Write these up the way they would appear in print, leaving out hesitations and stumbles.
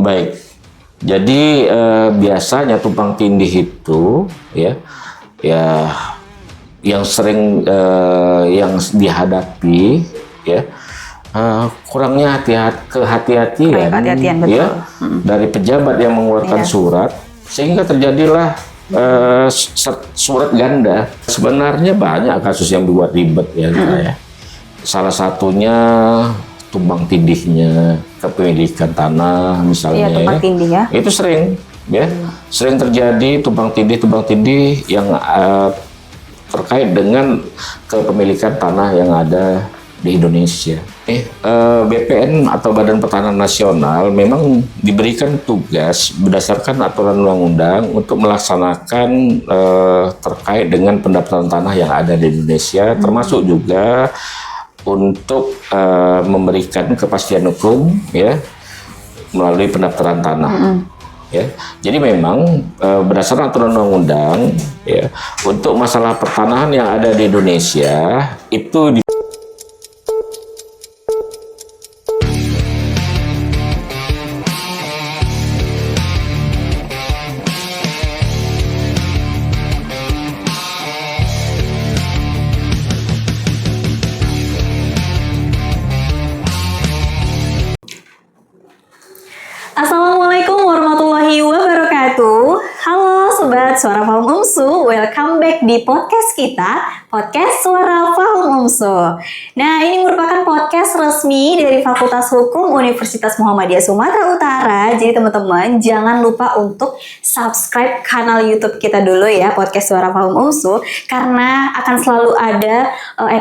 Baik. Jadi biasanya tumpang tindih itu ya yang sering yang dihadapi ya kurangnya kehati-hatian betul. ya dari pejabat yang mengeluarkan surat sehingga terjadilah surat ganda. Sebenarnya banyak kasus yang dibuat ribet ya. Salah satunya tumpang tindihnya kepemilikan tanah misalnya tumpang tindih ya. Itu sering sering terjadi tumpang tindih yang terkait dengan kepemilikan tanah yang ada di Indonesia. BPN atau Badan Pertanahan Nasional memang diberikan tugas berdasarkan aturan undang-undang untuk melaksanakan terkait dengan pendaftaran tanah yang ada di Indonesia, termasuk juga untuk memberikan kepastian hukum ya melalui pendaftaran tanah. Jadi memang berdasarkan aturan undang-undang ya untuk masalah pertanahan yang ada di Indonesia itu Assalamualaikum warahmatullahi wabarakatuh. Halo Sobat Suara Fahum UMSU, welcome back di podcast kita, podcast Suara Fahum UMSU. Nah, ini merupakan podcast resmi dari Fakultas Hukum Universitas Muhammadiyah Sumatera Utara. Jadi teman-teman jangan lupa untuk subscribe kanal YouTube kita dulu ya, podcast Suara Fahum UMSU, karena akan selalu ada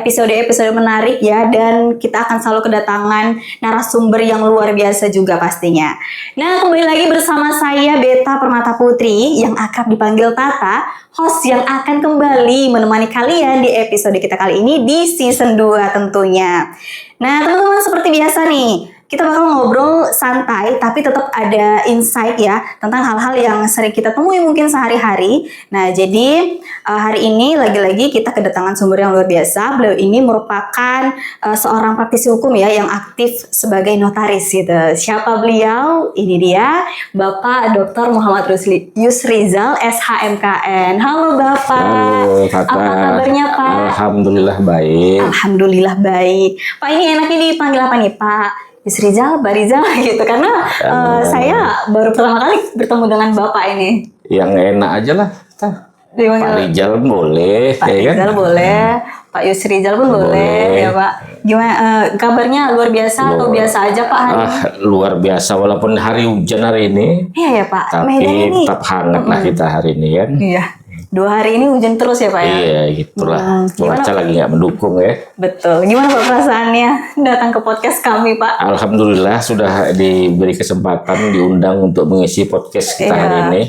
episode-episode menarik ya, dan kita akan selalu kedatangan narasumber yang luar biasa juga pastinya. Nah, kembali lagi bersama saya Beta Permata Putri yang akrab dipanggil Tata, host yang akan kembali menemani kalian di episode kita kali ini di season 2 tentunya. Nah, teman-teman seperti biasa nih, kita bakal ngobrol santai tapi tetap ada insight ya tentang hal-hal yang sering kita temui mungkin sehari-hari. Nah, jadi hari ini lagi-lagi kita kedatangan sumber yang luar biasa. Beliau ini merupakan seorang praktisi hukum ya yang aktif sebagai notaris gitu. Siapa beliau? Ini dia Bapak Dr. Muhammad Yusrizal SHMKN. Halo Bapak. Halo Tata. Apa kabarnya Pak? Alhamdulillah baik. Alhamdulillah baik. Pak, ini enaknya dipanggil apa nih Pak? Yusrizal, Barizal gitu, karena saya baru pertama kali bertemu dengan Bapak ini. Yang enak aja lah. Pak Rizal boleh, Pak Rizal boleh, Pak Yusrizal pun boleh ya Pak. Gimana kabarnya, luar biasa atau biasa aja Pak hari ini? Luar biasa walaupun hari hujan hari ini. Iya ya Pak. Tapi Medan ini tetap hangat lah kita hari ini kan. Iya. 2 hari ini hujan terus ya Pak ya? Iya gitulah. Cuaca lagi nggak mendukung ya. Betul. Gimana Pak perasaannya datang ke podcast kami Pak? Alhamdulillah sudah diberi kesempatan diundang untuk mengisi podcast kita hari ini.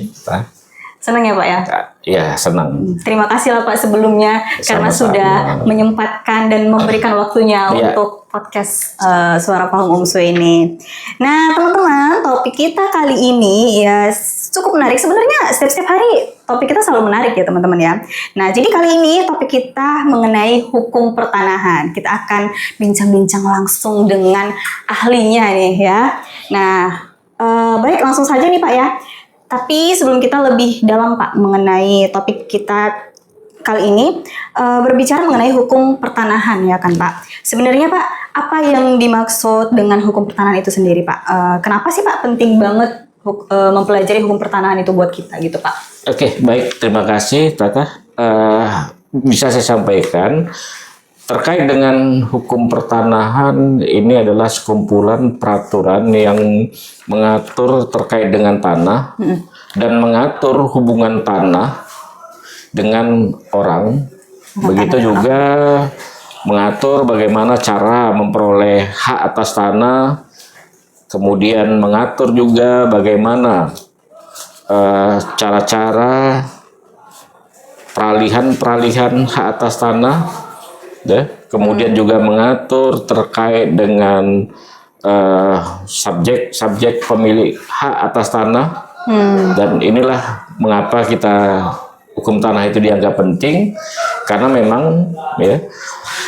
Senang ya Pak ya? Ya senang. Terima kasih lah Pak sebelumnya karena sudah menyempatkan dan memberikan waktunya untuk podcast Suara Fahum UMSU ini. Nah teman-teman, topik kita kali ini ya cukup menarik. Sebenarnya setiap hari topik kita selalu menarik ya teman-teman ya. Nah jadi kali ini topik kita mengenai hukum pertanahan. Kita akan bincang-bincang langsung dengan ahlinya nih ya. Nah baik langsung saja nih Pak ya. Tapi sebelum kita lebih dalam Pak mengenai topik kita kali ini, berbicara mengenai hukum pertanahan ya kan Pak. Sebenarnya Pak, apa yang dimaksud dengan hukum pertanahan itu sendiri Pak? Kenapa sih Pak penting banget mempelajari hukum pertanahan itu buat kita gitu Pak? Oke, baik, terima kasih Tata. Bisa saya sampaikan terkait dengan hukum pertanahan, ini adalah sekumpulan peraturan yang mengatur terkait dengan tanah dan mengatur hubungan tanah dengan orang. Begitu juga mengatur bagaimana cara memperoleh hak atas tanah, kemudian mengatur juga bagaimana cara-cara peralihan hak atas tanah. Kemudian juga mengatur terkait dengan subjek pemilik hak atas tanah. Dan inilah mengapa kita hukum tanah itu dianggap penting, karena memang ya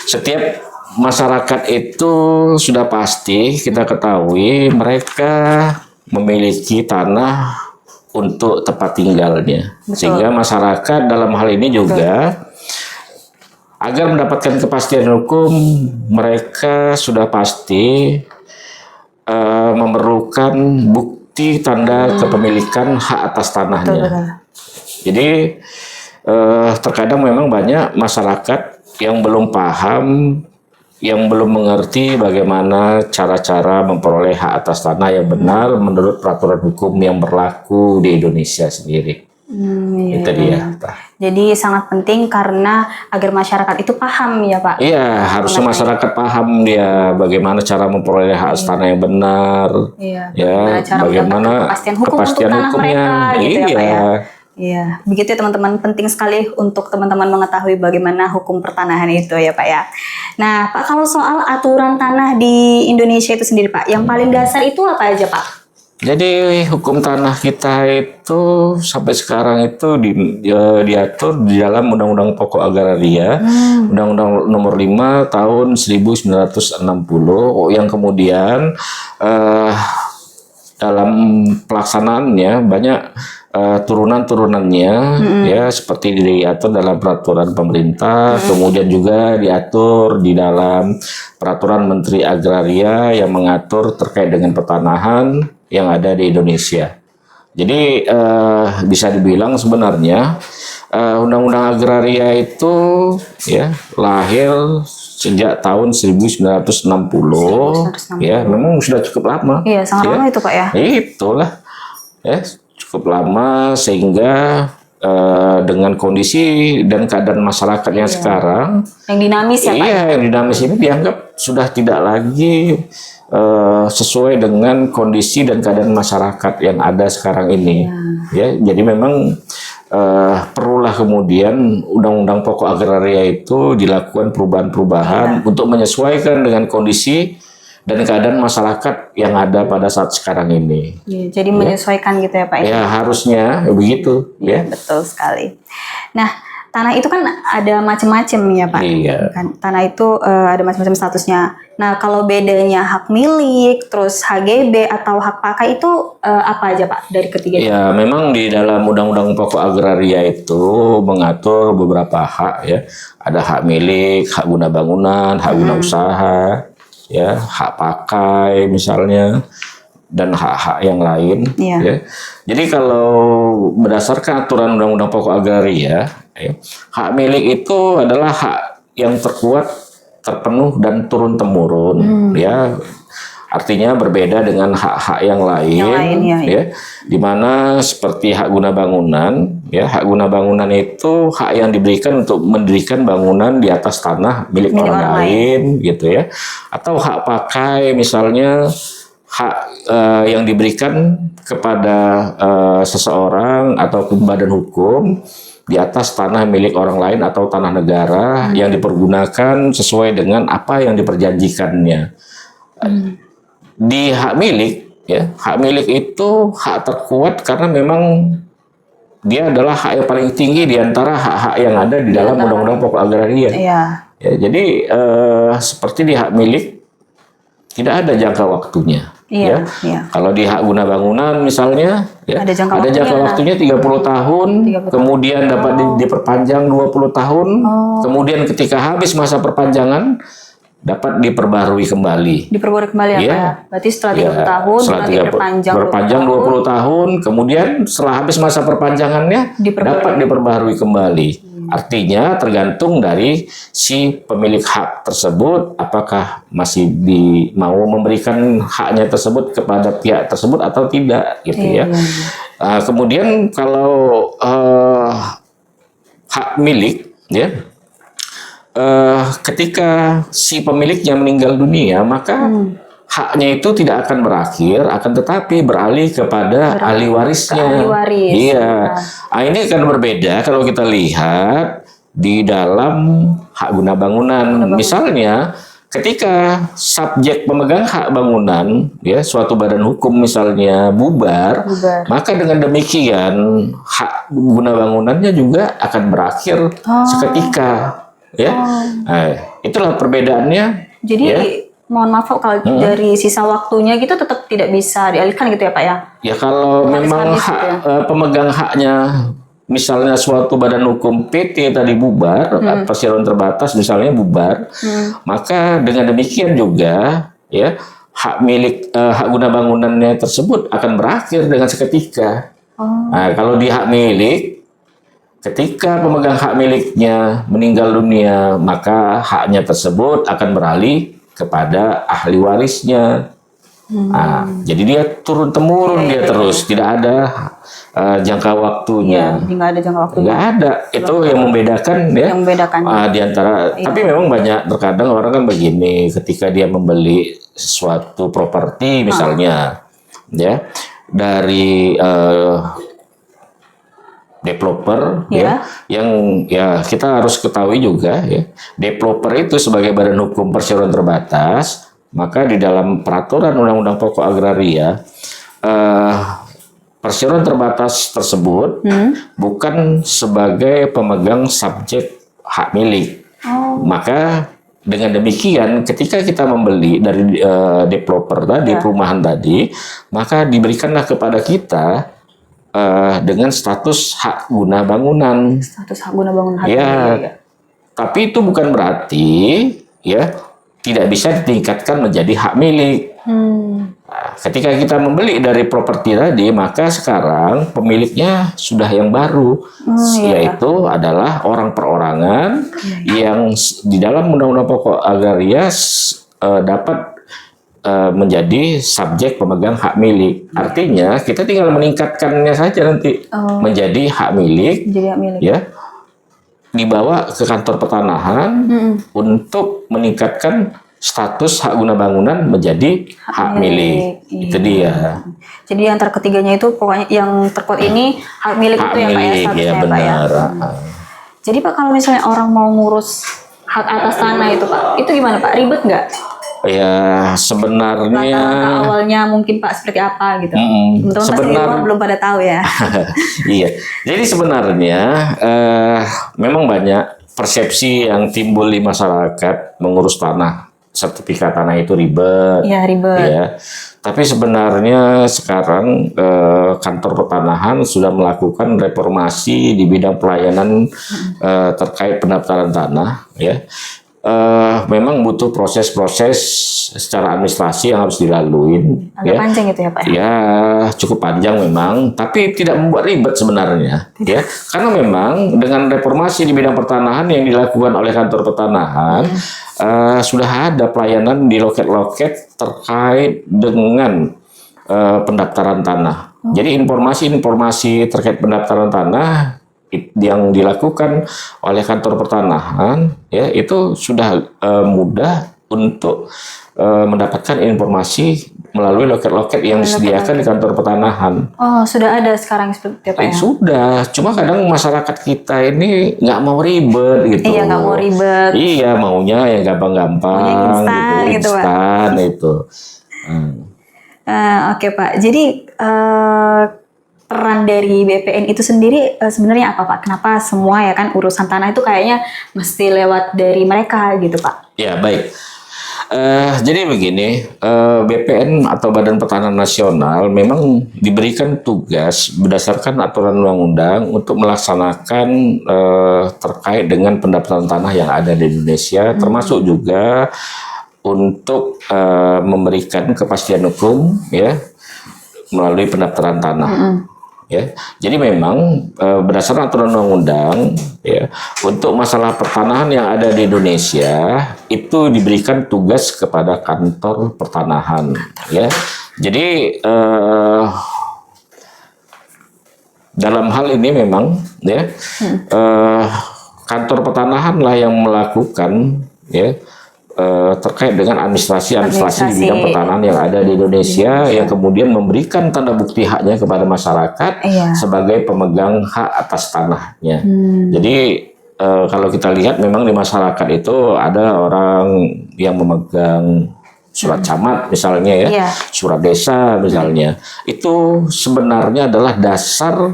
setiap masyarakat itu sudah pasti kita ketahui mereka memiliki tanah untuk tempat tinggalnya. Betul. Sehingga masyarakat dalam hal ini juga agar mendapatkan kepastian hukum, mereka sudah pasti memerlukan bukti tanda kepemilikan hak atas tanahnya. Betul. Jadi terkadang memang banyak masyarakat yang belum paham, yang belum mengerti bagaimana cara-cara memperoleh hak atas tanah yang benar menurut peraturan hukum yang berlaku di Indonesia sendiri. Itu dia. Jadi sangat penting karena agar masyarakat itu paham ya Pak. Iya, harusnya masyarakat paham dia bagaimana cara memperoleh hak atas tanah yang benar. Iya. Ya, Cara bagaimana mendapatkan kepastian hukum untuk tanah hukumnya. mereka gitu ya Pak ya. Iya. Iya, begitu ya teman-teman, penting sekali untuk teman-teman mengetahui bagaimana hukum pertanahan itu ya Pak ya. Nah Pak, kalau soal aturan tanah di Indonesia itu sendiri Pak, yang paling dasar itu apa aja Pak? Jadi hukum tanah kita itu sampai sekarang itu diatur di dalam Undang-Undang Pokok Agraria, Undang-Undang Nomor 5 Tahun 1960, yang kemudian dalam pelaksanaannya banyak turunan-turunannya, ya, seperti diatur dalam peraturan pemerintah, kemudian juga diatur di dalam peraturan Menteri Agraria yang mengatur terkait dengan pertanahan yang ada di Indonesia. Jadi bisa dibilang sebenarnya Undang-Undang Agraria itu ya lahir sejak tahun 1960, ya, memang sudah cukup lama. Iya, sangat ya. lama itu Pak ya. Itulah, ya, cukup lama sehingga dengan kondisi dan keadaan masyarakat yang sekarang Yang dinamis ya Pak. iya, yang dinamis ini dianggap sudah tidak lagi sesuai dengan kondisi dan keadaan masyarakat yang ada sekarang ini. Ya, jadi memang perlulah kemudian Undang-Undang Pokok Agraria itu dilakukan perubahan-perubahan untuk menyesuaikan dengan kondisi dan keadaan masyarakat yang ada pada saat sekarang ini. Ya, jadi menyesuaikan gitu ya Pak. Ya, harusnya begitu. Ya, betul sekali. Nah, tanah itu kan ada macam-macam ya Pak. Iya. Kan, tanah itu ada macam-macam statusnya. Nah, kalau bedanya hak milik, terus HGB atau hak pakai itu apa aja Pak dari ketiga itu? Ya, memang di dalam Undang-Undang Pokok Agraria itu mengatur beberapa hak, ya. Ada hak milik, hak guna bangunan, hak guna usaha, ya, hak pakai misalnya, dan hak-hak yang lain. Iya. Ya. Jadi kalau berdasarkan aturan Undang-Undang Pokok Agraria, ya, hak milik itu adalah hak yang terkuat, terpenuh dan turun temurun. Ya, artinya berbeda dengan hak-hak yang lain, ya, di mana seperti hak guna bangunan, ya, hak guna bangunan itu hak yang diberikan untuk mendirikan bangunan di atas tanah milik orang lain, gitu ya, atau hak pakai misalnya hak yang diberikan kepada seseorang atau badan hukum di atas tanah milik orang lain atau tanah negara yang dipergunakan sesuai dengan apa yang diperjanjikannya. Di hak milik, ya, hak milik itu hak terkuat karena memang dia adalah hak yang paling tinggi di antara hak-hak yang ada di dalam Undang-Undang Pokok Agraria. Iya. Ya, jadi seperti di hak milik tidak ada jangka waktunya. Iya, ya. iya. Kalau di hak guna bangunan misalnya, ya, Ada jangka waktunya 30 tahun, kemudian dapat diperpanjang 20 tahun, kemudian ketika habis masa perpanjangan dapat diperbarui kembali. Diperbarui kembali ya, Iya. Pak ya? Berarti setelah 30 tahun, setelah nanti diperpanjang 20 tahun, kemudian setelah habis masa perpanjangannya dapat diperbarui kembali. Artinya tergantung dari si pemilik hak tersebut apakah masih mau memberikan haknya tersebut kepada pihak tersebut atau tidak, gitu ya. Kemudian kalau hak milik, ya, ketika si pemiliknya meninggal dunia, maka haknya itu tidak akan berakhir, akan tetapi beralih kepada ahli warisnya. Ahli waris. Iya. Nah, ini akan berbeda kalau kita lihat di dalam hak guna bangunan. Misalnya, ketika subjek pemegang hak bangunan, ya, suatu badan hukum misalnya bubar, maka dengan demikian hak guna bangunannya juga akan berakhir seketika. Ya, nah, itulah perbedaannya. Jadi mohon maaf Pak, kalau dari sisa waktunya gitu tetap tidak bisa dialihkan gitu ya Pak ya? Ya kalau memang habis hak, gitu ya? pemegang haknya misalnya suatu badan hukum PT tadi bubar, perseroan terbatas misalnya bubar, maka dengan demikian juga ya hak guna bangunannya tersebut akan berakhir dengan seketika. Nah, kalau di hak milik, ketika pemegang hak miliknya meninggal dunia, maka haknya tersebut akan beralih kepada ahli warisnya. Nah, jadi dia turun temurun dia terus, tidak ada jangka waktunya. Jadi nggak ada jangka waktunya. Nggak ada, itu yang membedakan ya. Yang membedakan. Di antara, tapi memang banyak terkadang orang kan begini, ketika dia membeli suatu properti misalnya, ya dari developer ya, yang ya kita harus ketahui juga ya, developer itu sebagai badan hukum perseroan terbatas, maka di dalam peraturan Undang-Undang Pokok Agraria perseroan terbatas tersebut bukan sebagai pemegang subjek hak milik. Maka dengan demikian ketika kita membeli dari developer tadi, perumahan tadi, maka diberikanlah kepada kita dengan status hak guna bangunan. Status hak guna bangunan. Ya, tapi itu bukan berarti ya tidak bisa ditingkatkan menjadi hak milik. Nah, ketika kita membeli dari properti tadi, maka sekarang pemiliknya sudah yang baru, yaitu adalah orang perorangan yang di dalam Undang-Undang Pokok Agraria dapat menjadi subjek pemegang hak milik. Artinya kita tinggal meningkatkannya saja nanti menjadi hak milik, ya, dibawa ke kantor pertanahan untuk meningkatkan status hak guna bangunan menjadi hak milik. Itu dia. Jadi antara ketiganya itu pokoknya yang terkuat ini hak milik Hak itu ya Pak ya, milik, statusnya ya Pak ya. benar. Jadi Pak kalau misalnya orang mau ngurus hak atas tanah itu Pak, itu gimana Pak? Ribet nggak? Ya sebenarnya Langkah awalnya mungkin Pak seperti apa gitu. Teman-teman pasti di luar belum pada tahu ya. Iya. Jadi sebenarnya memang banyak persepsi yang timbul di masyarakat mengurus tanah. Sertifikat tanah itu ribet. Iya, ribet. Ya. Tapi sebenarnya sekarang kantor pertanahan sudah melakukan reformasi di bidang pelayanan terkait pendaftaran tanah, ya. Memang butuh proses-proses secara administrasi yang harus dilalui. Agak panjang gitu ya Pak? Ya, cukup panjang memang, tapi tidak membuat ribet sebenarnya. Ya, karena memang dengan reformasi di bidang pertanahan yang dilakukan oleh kantor pertanahan, sudah ada pelayanan di loket-loket terkait dengan pendaftaran tanah. Jadi informasi-informasi terkait pendaftaran tanah yang dilakukan oleh kantor pertanahan, ya itu sudah mudah untuk mendapatkan informasi melalui loket-loket yang disediakan di kantor pertanahan. Oh, sudah ada sekarang seperti apa ya? Sudah, cuma kadang masyarakat kita ini nggak mau ribet gitu. Iya, nggak mau ribet. Iya, maunya yang gampang-gampang gitu, instan itu. Oke Pak, jadi peran dari BPN itu sendiri sebenarnya apa Pak? Kenapa semua ya kan urusan tanah itu kayaknya mesti lewat dari mereka gitu Pak? Ya baik. Jadi begini, BPN atau Badan Pertanahan Nasional memang diberikan tugas berdasarkan aturan undang-undang untuk melaksanakan terkait dengan pendaftaran tanah yang ada di Indonesia, termasuk juga untuk memberikan kepastian hukum ya melalui pendaftaran tanah. Ya, jadi memang berdasarkan aturan undang-undang ya untuk masalah pertanahan yang ada di Indonesia itu diberikan tugas kepada kantor pertanahan ya. Jadi dalam hal ini memang ya kantor pertanahan lah yang melakukan ya terkait dengan administrasi di bidang pertanahan yang ada di Indonesia yang kemudian memberikan tanda bukti haknya kepada masyarakat sebagai pemegang hak atas tanahnya. Jadi kalau kita lihat memang di masyarakat itu ada orang yang memegang surat camat misalnya ya, surat desa misalnya. Itu sebenarnya adalah dasar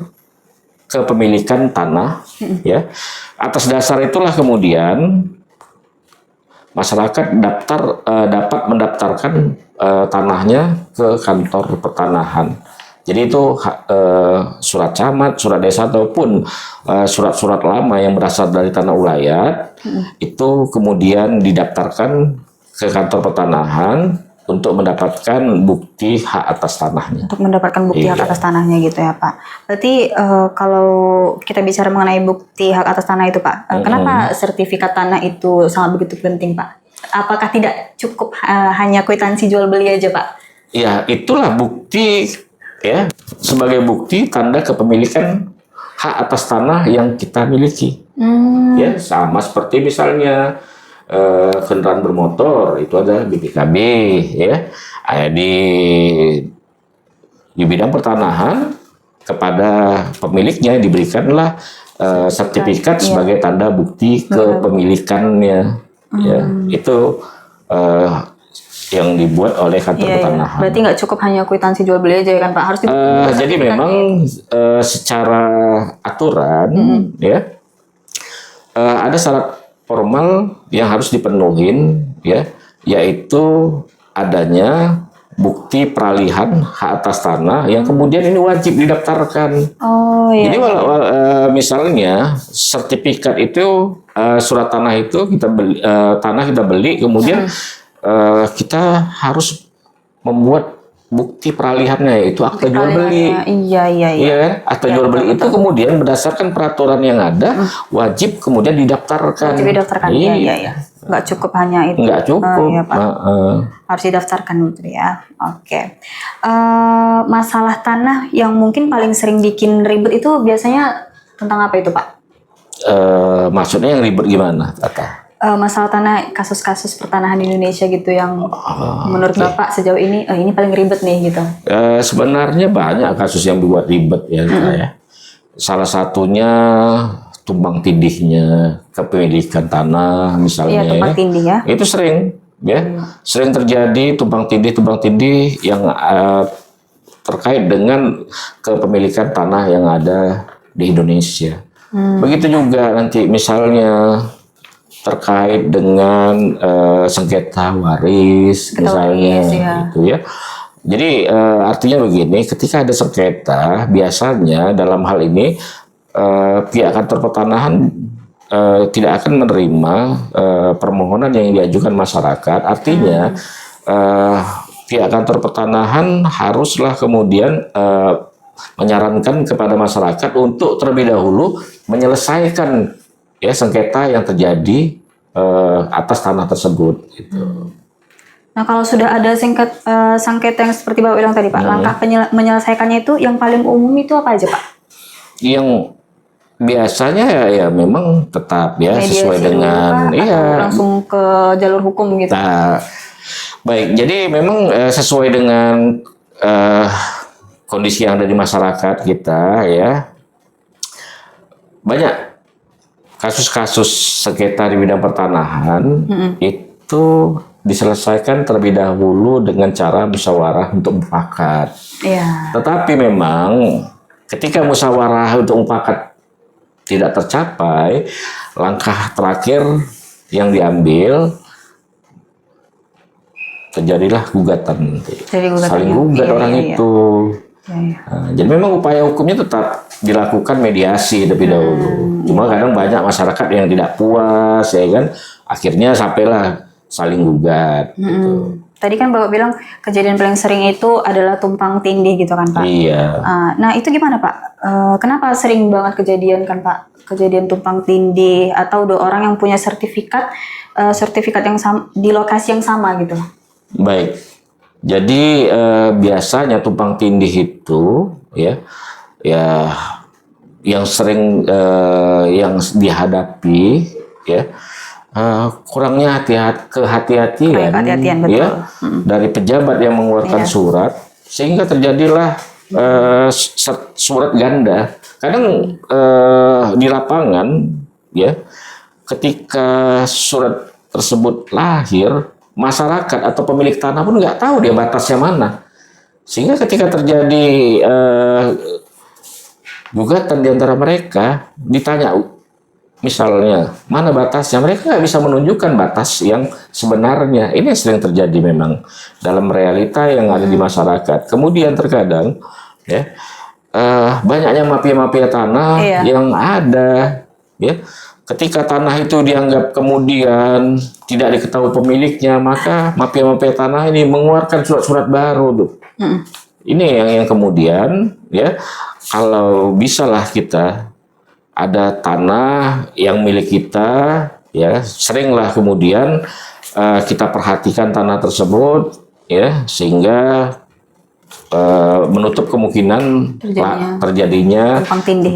kepemilikan tanah ya. Atas dasar itulah kemudian masyarakat dapat mendaftarkan tanahnya ke kantor pertanahan. Jadi itu surat camat, surat desa ataupun surat-surat lama yang berasal dari tanah ulayat itu kemudian didaftarkan ke kantor pertanahan untuk mendapatkan bukti hak atas tanahnya. Untuk mendapatkan bukti hak atas tanahnya gitu ya Pak. Berarti kalau kita bicara mengenai bukti hak atas tanah itu Pak, kenapa sertifikat tanah itu sangat begitu penting Pak? Apakah tidak cukup hanya kwitansi jual beli aja Pak? Ya, itulah bukti ya, sebagai bukti tanda kepemilikan hak atas tanah yang kita miliki. Ya, sama seperti misalnya kendaraan bermotor itu ada BPKB ya. Di bidang pertanahan kepada pemiliknya diberikanlah sertifikat sebagai tanda bukti kepemilikannya. Ya, itu yang dibuat oleh kantor pertanahan. Berarti nggak cukup hanya kwitansi jual beli aja ya kan Pak? Harus jadi memang secara aturan ya ada syarat formal yang harus dipenuhin ya, yaitu adanya bukti peralihan hak atas tanah yang kemudian ini wajib didaftarkan. Oh iya. Jadi misalnya sertifikat itu surat tanah itu kita beli kemudian kita harus membuat bukti peralihannya yaitu akta jual beli. Iya. Kan? Akta jual beli itu kemudian berdasarkan peraturan yang ada wajib kemudian didaftarkan. Wajib didaftarkan. Iya. Nggak cukup hanya itu. Nggak cukup. Ya, Pak. Harus didaftarkan gitu ya. Oke. Masalah tanah yang mungkin paling sering bikin ribet itu biasanya tentang apa itu Pak? Maksudnya yang ribet gimana kata? Masalah tanah, kasus-kasus pertanahan di Indonesia gitu yang menurut Bapak sejauh ini paling ribet nih gitu. Sebenarnya banyak kasus yang dibuat ribet ya. Salah satunya tumbang tindihnya kepemilikan tanah misalnya. Iya, tumbang tindih ya. Itu sering ya. Sering terjadi tumbang tindih yang terkait dengan kepemilikan tanah yang ada di Indonesia. Begitu juga nanti misalnya terkait dengan sengketa waris misalnya gitu ya. Jadi artinya begini, ketika ada sengketa biasanya dalam hal ini pihak kantor pertanahan tidak akan menerima permohonan yang diajukan masyarakat. Artinya pihak kantor pertanahan haruslah kemudian menyarankan kepada masyarakat untuk terlebih dahulu menyelesaikan ya sengketa yang terjadi atas tanah tersebut gitu. Nah kalau sudah ada sengketa yang seperti Bapak bilang tadi Pak, langkah menyelesaikannya itu yang paling umum itu apa aja Pak? Yang biasanya ya memang tetap ya mediasi sesuai dengan langsung ke jalur hukum gitu. Nah, baik, jadi memang sesuai dengan kondisi yang ada di masyarakat kita ya, banyak kasus-kasus sengketa di bidang pertanahan itu diselesaikan terlebih dahulu dengan cara musyawarah untuk mufakat. Tetapi memang ketika musyawarah untuk mufakat tidak tercapai, langkah terakhir yang diambil terjadilah gugatan. Saling gugat orang itu. Nah, jadi memang upaya hukumnya tetap dilakukan mediasi lebih dahulu. Cuma kadang banyak masyarakat yang tidak puas, ya kan, akhirnya sampailah saling gugat. Gitu. Tadi kan Bapak bilang kejadian paling sering itu adalah tumpang tindih gitu kan Pak? Iya. Nah itu gimana Pak? Kenapa sering banget kejadian kan Pak? Kejadian tumpang tindih atau udah orang yang punya sertifikat yang sama, di lokasi yang sama gitu? Baik. Jadi biasanya tumpang tindih itu ya yang sering yang dihadapi ya kurangnya kehati-hatian ya dari pejabat yang mengeluarkan surat sehingga terjadilah surat ganda. Kadang di lapangan ya ketika surat tersebut lahir, masyarakat atau pemilik tanah pun nggak tahu dia batasnya mana, sehingga ketika terjadi gugatan di antara mereka ditanya misalnya mana batasnya, mereka nggak bisa menunjukkan batas yang sebenarnya. Ini yang sering terjadi memang dalam realita yang ada di masyarakat. Kemudian terkadang ya banyaknya mafia-mafia tanah yang ada, ya. Ketika tanah itu dianggap kemudian tidak diketahui pemiliknya, maka mafia-mafia tanah ini mengeluarkan surat-surat baru tuh. Ini yang kemudian ya, kalau bisalah kita ada tanah yang milik kita, ya seringlah kemudian kita perhatikan tanah tersebut, ya sehingga menutup kemungkinan terjadinya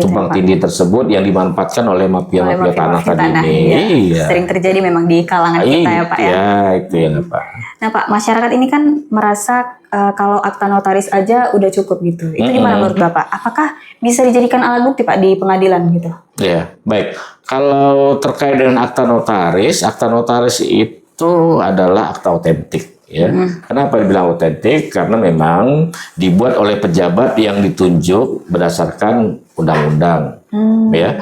tumpang tindih tersebut yang dimanfaatkan oleh mafia-mafia tanah tadi ini. Ya. Iya. Sering terjadi memang di kalangan kita ya Pak ya. Iya, itu ya Pak. Nah Pak, masyarakat ini kan merasa kalau akta notaris aja udah cukup gitu. Itu gimana menurut Bapak? Apakah bisa dijadikan alat bukti Pak di pengadilan gitu? Ya, baik. Kalau terkait dengan akta notaris itu adalah akta otentik. Ya, kenapa dibilang otentik? Karena memang dibuat oleh pejabat yang ditunjuk berdasarkan undang-undang. Ya,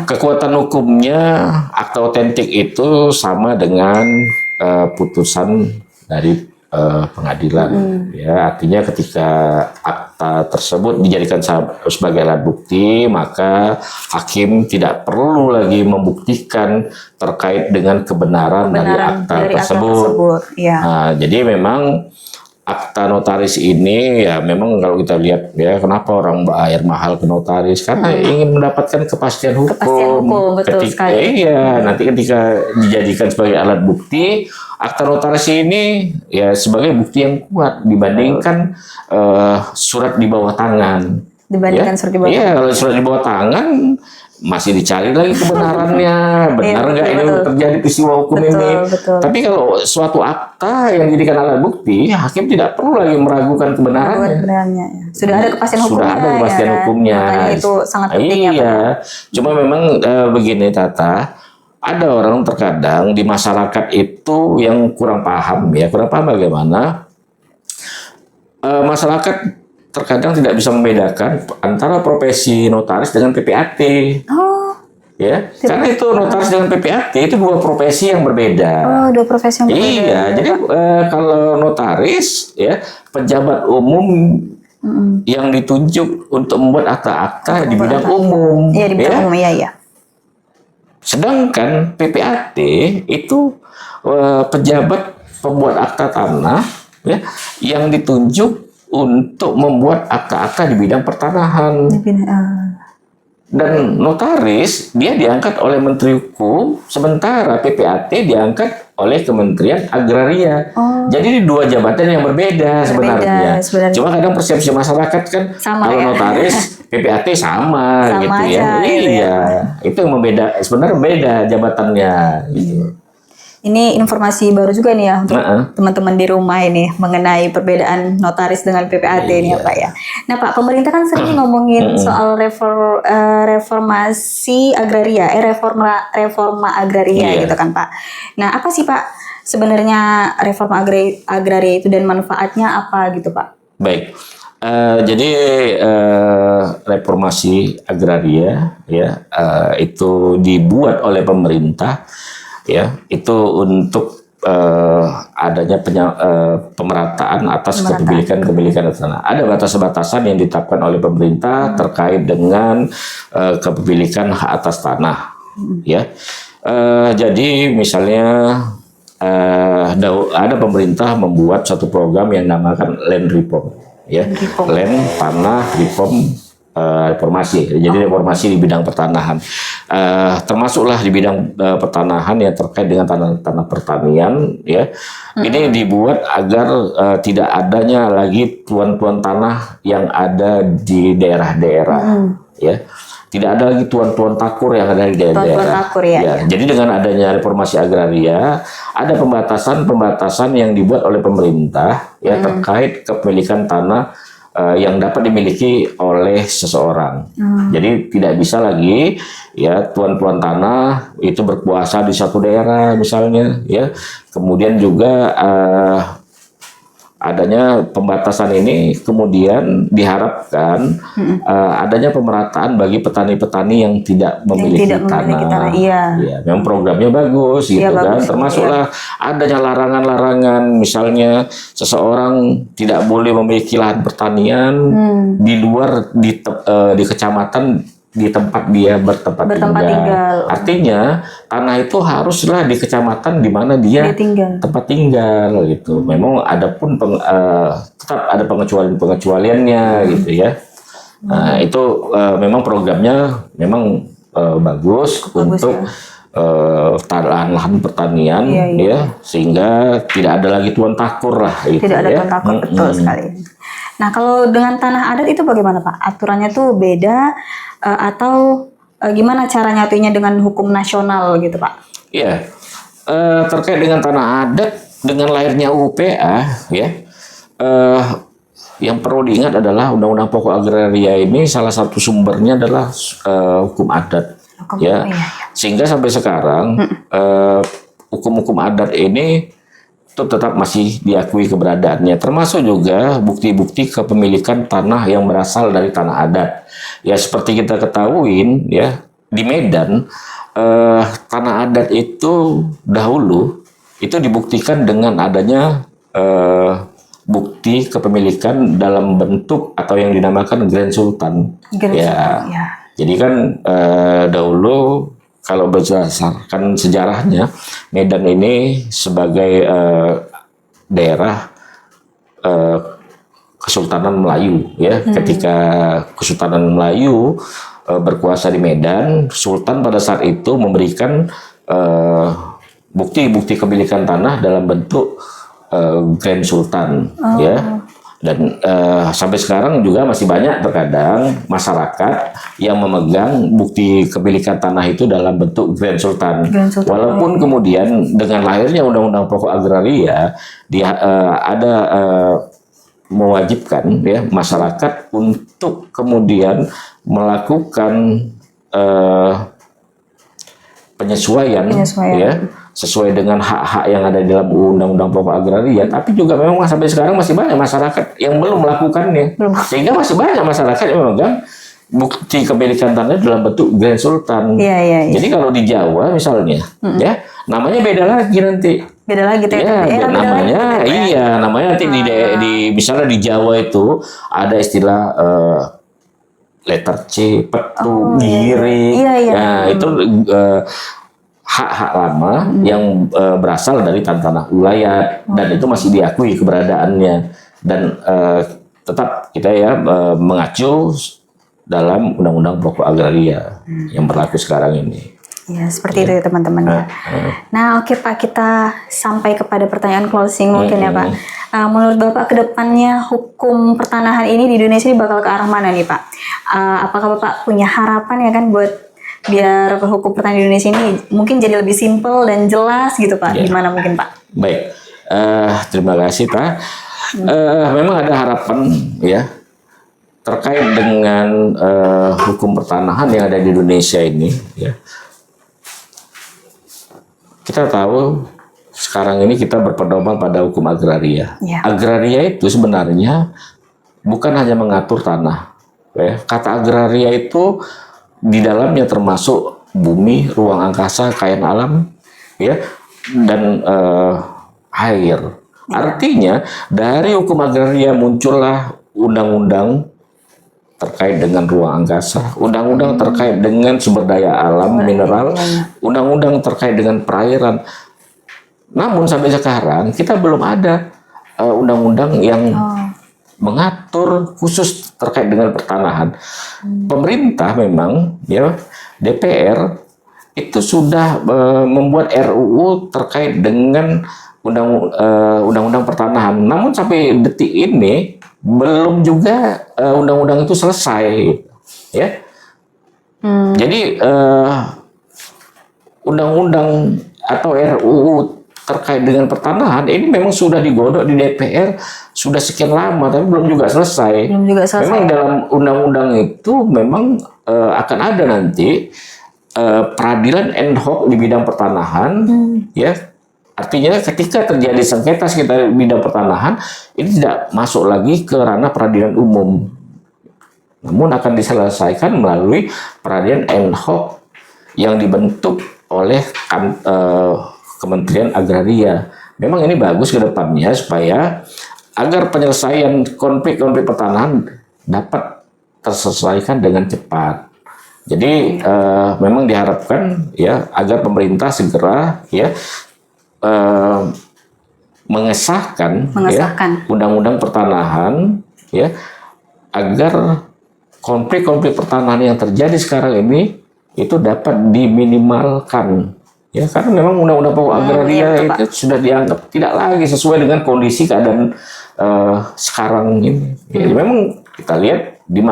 kekuatan hukumnya akta otentik itu sama dengan putusan dari pengadilan. Ya, artinya ketika akta tersebut dijadikan sebagai alat bukti, maka hakim tidak perlu lagi membuktikan terkait dengan kebenaran dari akta tersebut. Ya. Nah, jadi memang akta notaris ini ya memang kalau kita lihat ya kenapa orang bayar mahal ke notaris karena ingin mendapatkan kepastian hukum. Kepastian hukum, betul sekali. Iya, nanti ketika dijadikan sebagai alat bukti, akta notaris ini ya sebagai bukti yang kuat dibandingkan surat di bawah tangan. Dibandingkan surat di bawah tangan. Iya, kalau surat di bawah tangan masih dicari lagi kebenarannya, benar nggak ini terjadi peristiwa hukum ini. Tapi kalau suatu akta yang dijadikan alat bukti, hakim tidak perlu lagi meragukan kebenarannya. Sudah ada kepastian hukumnya. Sudah ada kepastian hukumnya. Itu sangat penting ya. Iya, cuma memang begini Tata, ada orang terkadang di masyarakat itu yang kurang paham ya, kurang paham bagaimana masyarakat terkadang tidak bisa membedakan antara profesi notaris dengan PPAT. Ya, karena itu notaris dengan PPAT itu dua profesi yang berbeda. Dua profesi yang berbeda. Iya, jadi kalau notaris ya pejabat umum yang ditunjuk untuk membuat akta-akta di bidang umum. Iya, di bidang umum, iya. Sedangkan PPAT itu pejabat pembuat akta tanah ya yang ditunjuk untuk membuat akta-akta di bidang pertanahan. Dan notaris dia diangkat oleh Menteri Hukum, sementara PPAT diangkat oleh Kementerian Agraria. Jadi dua jabatan yang berbeda sebenarnya. Cuma kadang persepsi masyarakat kan kalau notaris PPAT sama gitu ya. Iya, itu yang membeda. Sebenarnya beda jabatannya. Gitu. Ini informasi baru juga nih ya untuk teman-teman di rumah ini mengenai perbedaan notaris dengan PPAT ini ya Pak ya. Nah Pak, pemerintah kan sering ngomongin soal reformasi agraria, reforma agraria gitu kan Pak. Nah apa sih Pak sebenarnya reforma agraria itu dan manfaatnya apa gitu Pak? Baik. Jadi reformasi agraria ya itu dibuat oleh pemerintah ya itu untuk adanya pemerataan atas kepemilikan tanah. Ada batas-batasan yang ditetapkan oleh pemerintah terkait dengan kepemilikan hak atas tanah. Ya, jadi misalnya ada pemerintah membuat satu program yang dinamakan land reform. Ya, land tanah reformasi. Jadi reformasi di bidang pertanahan. Termasuklah di bidang pertanahan yang terkait dengan tanah pertanian ya. Ini dibuat agar tidak adanya lagi tuan-tuan tanah yang ada di daerah-daerah ya. Tidak ada lagi tuan-tuan takur yang ada di daerah-daerah. Ya. Jadi dengan adanya reformasi agraria, ada pembatasan yang dibuat oleh pemerintah ya terkait kepemilikan tanah yang dapat dimiliki oleh seseorang. Jadi tidak bisa lagi ya tuan-tuan tanah itu berkuasa di satu daerah misalnya ya. Kemudian juga adanya pembatasan ini kemudian diharapkan adanya pemerataan bagi petani-petani yang tidak memiliki tanah. Iya. Ya, memang programnya bagus gitu kan. Bagus, Termasuklah adanya larangan-larangan, misalnya seseorang tidak boleh memiliki lahan pertanian di luar di kecamatan di tempat dia bertempat tinggal. Artinya tanah itu haruslah di kecamatan di mana dia tempat tinggal gitu. Memang ada pun tetap ada pengecualiannya gitu ya. Nah, itu memang programnya memang bagus untuk lahan pertanian ya, sehingga tidak ada lagi tuan takur lah gitu. Tidak ada tuan takur, betul sekali. Nah, kalau dengan tanah adat itu bagaimana Pak? Aturannya tuh beda atau gimana cara nyatunya dengan hukum nasional gitu Pak? Iya, terkait dengan tanah adat dengan lahirnya UPA ya, yang perlu diingat adalah Undang-Undang Pokok Agraria ini salah satu sumbernya adalah hukum adat ya. Sehingga sampai sekarang hukum-hukum adat ini tetap masih diakui keberadaannya, termasuk juga bukti-bukti kepemilikan tanah yang berasal dari tanah adat. Ya seperti kita ketahui ya, di Medan tanah adat itu dahulu itu dibuktikan dengan adanya bukti kepemilikan dalam bentuk atau yang dinamakan Grand Sultan. Jadi kan dahulu kalau berdasarkan sejarahnya, Medan ini sebagai daerah Kesultanan Melayu, ya. Ketika Kesultanan Melayu berkuasa di Medan, Sultan pada saat itu memberikan bukti-bukti kepemilikan tanah dalam bentuk Grand Sultan, ya. Dan sampai sekarang juga masih banyak terkadang masyarakat yang memegang bukti kepemilikan tanah itu dalam bentuk Grand Sultan. Walaupun kemudian dengan lahirnya Undang-Undang Pokok Agraria ada mewajibkan ya masyarakat untuk kemudian melakukan penyesuaian ya sesuai dengan hak-hak yang ada di dalam Undang-Undang Pokok Agraria, tapi juga memang sampai sekarang masih banyak masyarakat yang belum melakukannya. Sehingga masih banyak masyarakat yang memegang bukti kepemilikan tanah dalam bentuk Grand Sultan. Jadi kalau di Jawa misalnya, ya namanya beda lagi nanti. Beda lagi namanya namanya nanti di misalnya di Jawa itu ada istilah letter C, petu, giring. Nah, itu hak-hak lama yang berasal dari tanah ulayat dan itu masih diakui keberadaannya dan tetap kita ya mengacu dalam Undang-Undang Pokok Agraria yang berlaku sekarang ini. Ya, seperti itu ya teman-teman. Nah, oke Pak, kita sampai kepada pertanyaan closing mungkin ya Pak. Menurut Bapak kedepannya hukum pertanahan ini di Indonesia ini bakal ke arah mana nih Pak? Apakah Bapak punya harapan ya kan buat biar hukum pertanian Indonesia ini mungkin jadi lebih simpel dan jelas gitu Pak? Gimana mungkin Pak? Baik, terima kasih Pak. Memang ada harapan ya terkait dengan hukum pertanahan yang ada di Indonesia ini ya. Kita tahu sekarang ini kita berpedoman pada hukum agraria. Agraria itu sebenarnya bukan hanya mengatur tanah. Ya. Kata agraria itu di dalamnya termasuk bumi, ruang angkasa, kekayaan alam, ya, dan air. Artinya dari hukum agraria muncullah undang-undang terkait dengan ruang angkasa, undang-undang terkait dengan sumber daya alam, mineral, undang-undang terkait dengan perairan. Namun sampai sekarang kita belum ada undang-undang yang mengatur khusus terkait dengan pertanahan. Pemerintah memang, ya, DPR itu sudah membuat RUU terkait dengan undang-undang pertanahan. Namun sampai detik ini belum juga undang-undang itu selesai, ya. Jadi undang-undang atau RUU terkait dengan pertanahan ini memang sudah digodok di DPR sudah sekian lama, tapi belum juga selesai. Memang dalam undang-undang itu memang akan ada nanti peradilan ad hoc di bidang pertanahan, ya. Artinya ketika terjadi sengketa sekitar bidang pertanahan, ini tidak masuk lagi ke ranah peradilan umum, namun akan diselesaikan melalui peradilan ad hoc yang dibentuk oleh Kementerian Agraria. Memang ini bagus ke depannya supaya agar penyelesaian konflik-konflik pertanahan dapat terselesaikan dengan cepat. Jadi memang diharapkan ya agar pemerintah segera ya mengesahkan. Ya, undang-undang pertanahan ya agar konflik-konflik pertanahan yang terjadi sekarang ini itu dapat diminimalkan. Ya, karena memang undang-undang pokok agraria itu sudah dianggap tidak lagi sesuai dengan kondisi keadaan sekarang ini. Ya, memang kita lihat di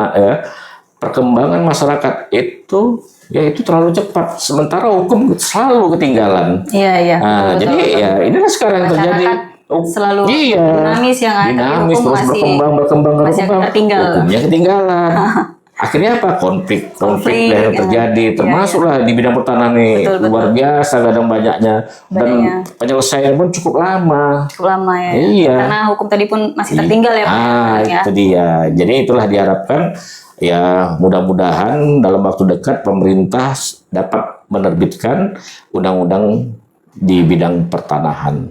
perkembangan masyarakat itu ya itu terlalu cepat, sementara hukum selalu ketinggalan. Iya. Nah, jadi ya inilah sekarang yang terjadi. Selalu dinamis yang ada, dinamis terus berkembang, tertinggal. Hukumnya ketinggalan. Akhirnya apa? Konflik yang terjadi, termasuklah di bidang pertanahan ini luar biasa kadang banyaknya, dan penyelesaian pun cukup lama. Ya. Iya. Karena hukum tadi pun masih tertinggal ya. Itu dia. Jadi itulah diharapkan ya mudah-mudahan dalam waktu dekat pemerintah dapat menerbitkan undang-undang di bidang pertanahan.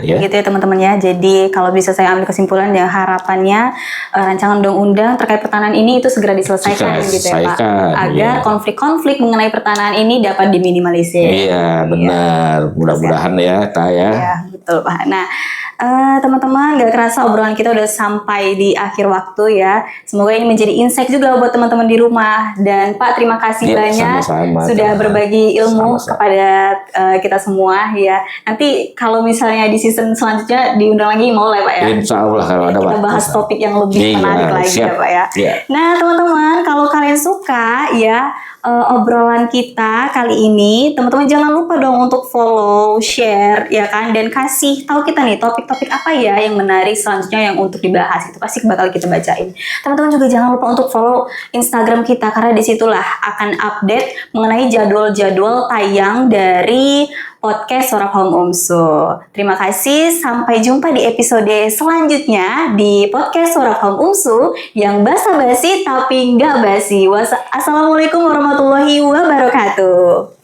Ya. Gitu ya teman-teman ya. Jadi kalau bisa saya ambil kesimpulan ya harapannya rancangan undang-undang terkait pertanahan ini itu segera diselesaikan gitu ya Pak. Agar konflik-konflik mengenai pertanahan ini dapat diminimalisir. Iya benar. Mudah-mudahan ya Ta ya. Iya betul Pak. Nah teman-teman gak kerasa obrolan kita udah sampai di akhir waktu ya. Semoga ini menjadi insight juga buat teman-teman di rumah. Dan Pak terima kasih banyak sudah berbagi ilmu kepada kita semua ya. Nanti kalau misalnya di season selanjutnya diundang lagi mau lah Pak ya. Insya Allah kalau ada kita bahas topik yang lebih menarik lagi ya Pak ya. Nah teman-teman kalau kalian suka ya obrolan kita kali ini, teman-teman jangan lupa dong untuk follow, share ya kan, dan kasih tahu kita nih topik-topik apa ya yang menarik selanjutnya yang untuk dibahas, itu pasti bakal kita bacain. Teman-teman juga jangan lupa untuk follow Instagram kita karena disitulah akan update mengenai jadwal-jadwal tayang dari podcast Suara Fahum UMSU. Terima kasih, sampai jumpa di episode selanjutnya di podcast Suara Fahum UMSU yang basa-basi tapi nggak basi. Assalamualaikum warahmatullahi wabarakatuh.